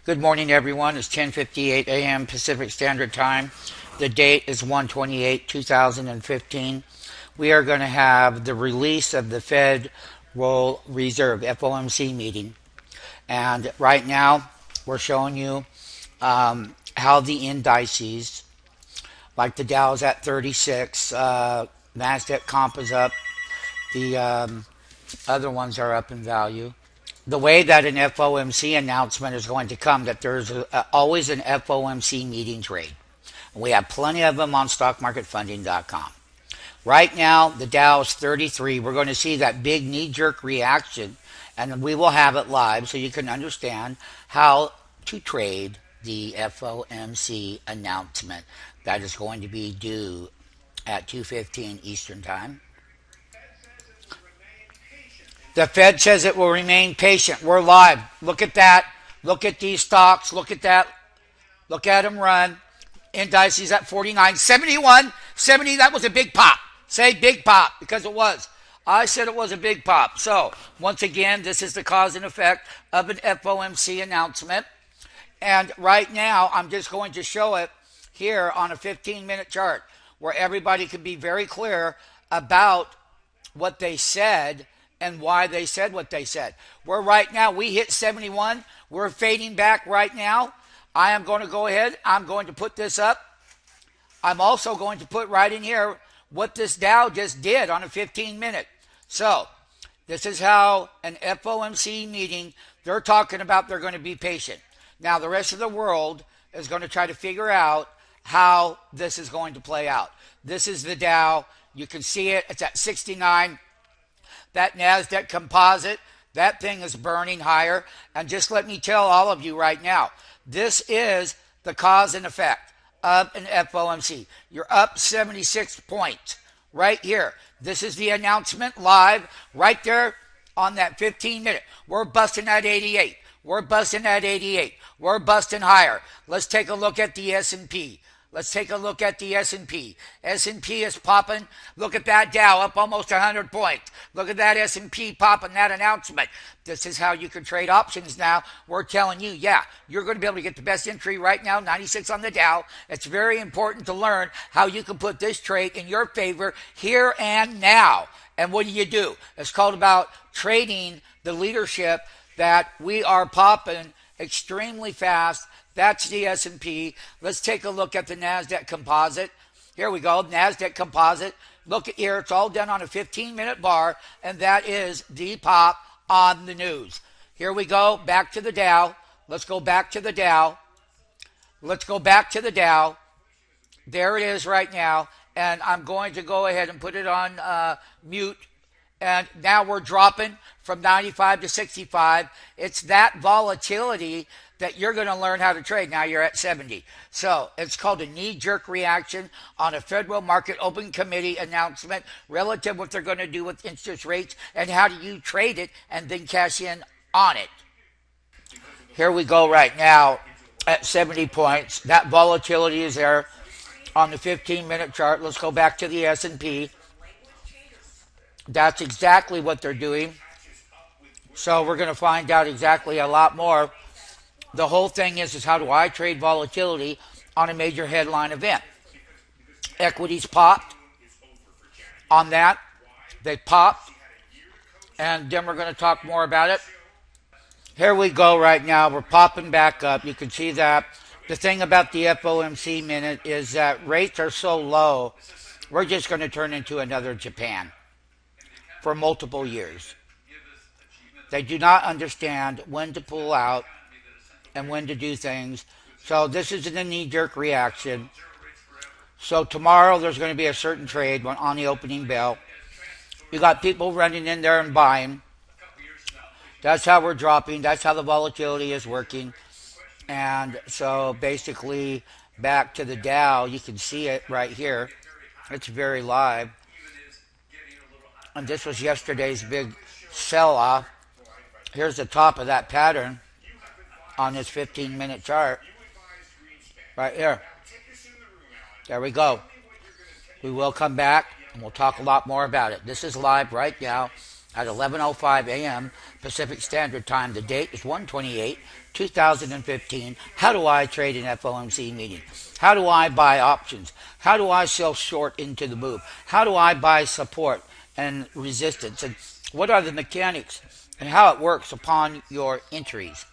Good morning, everyone. It's 10:58 a.m. Pacific Standard Time. The date is 1/28/2015. We are going to have the release of the Federal Reserve FOMC meeting. And right now, we're showing you how the indices, like the Dow's at 36, NASDAQ Composite up, the other ones are up in value. The way that an FOMC announcement is going to come, that there's always an FOMC meeting trade. We have plenty of them on stockmarketfunding.com. Right now, the Dow is 33. We're going to see that big knee-jerk reaction, and we will have it live so you can understand how to trade the FOMC announcement that is going to be due at 2:15 Eastern Time. The Fed says it will remain patient. We're live. Look at that. Look at these stocks. Look at that. Look at them run. Indices at 49, 71, 70. That was a big pop. Say big pop because it was. I said it was a big pop. So, once again, this is the cause and effect of an FOMC announcement. And right now, I'm just going to show it here on a 15-minute chart where everybody can be very clear about what they said and why they said what they said. We're right now, we hit 71. We're fading back right now. I am going to go ahead. I'm going to put this up. I'm also going to put right in here what this Dow just did on a 15-minute. So, this is how an FOMC meeting, they're talking about they're going to be patient. Now, the rest of the world is going to try to figure out how this is going to play out. This is the Dow. You can see it. It's at 69. That NASDAQ Composite, that thing is burning higher. And just let me tell all of you right now, this is the cause and effect of an FOMC. You're up 76 points right here. This is the announcement live right there on that 15-minute. We're busting at 88. We're busting at 88. We're busting higher. Let's take a look at the S&P. Let's take a look at the S&P. S&P is popping. Look at that Dow up almost 100 points. Look at that S&P popping that announcement. This is how you can trade options now. We're telling you, yeah, you're going to be able to get the best entry right now, 96 on the Dow. It's very important to learn how you can put this trade in your favor here and now. And what do? It's called about trading the leadership that we are popping extremely fast. That's the S&P. Let's take a look at the NASDAQ Composite. Here we go, NASDAQ Composite. Look at here, it's all done on a 15-minute bar, and that is the pop on the news. Here we go, back to the Dow. Let's go back to the Dow. Let's go back to the Dow. There it is right now, and I'm going to go ahead and put it on mute. And now we're dropping from 95 to 65. It's that volatility that you're going to learn how to trade. Now you're at 70. So it's called a knee-jerk reaction on a Federal Market Open Committee announcement relative to what they're going to do with interest rates and how do you trade it and then cash in on it. Here we go right now at 70 points. That volatility is there on the 15-minute chart. Let's go back to the S&P. That's exactly what they're doing. So we're going to find out exactly a lot more. The whole thing is how do I trade volatility on a major headline event? Equities popped on that. They popped. And then we're going to talk more about it. Here we go right now. We're popping back up. You can see that. The thing about the FOMC minute is that rates are so low, we're just going to turn into another Japan for multiple years. They do not understand when to pull out and when to do things. So this is a knee-jerk reaction. So tomorrow there's going to be a certain trade on the opening bell. You got people running in there and buying. That's how we're dropping. That's how the volatility is working. And so basically back to the Dow, you can see it right here. It's very live. And this was yesterday's big sell-off. Here's the top of that pattern on this 15-minute chart. Right here. There we go. We will come back and we'll talk a lot more about it. This is live right now at 11:05 a.m. Pacific Standard Time. The date is 1/28/2015. How do I trade an FOMC meeting? How do I buy options? How do I sell short into the move? How do I buy support and resistance? And what are the mechanics and how it works upon your entries?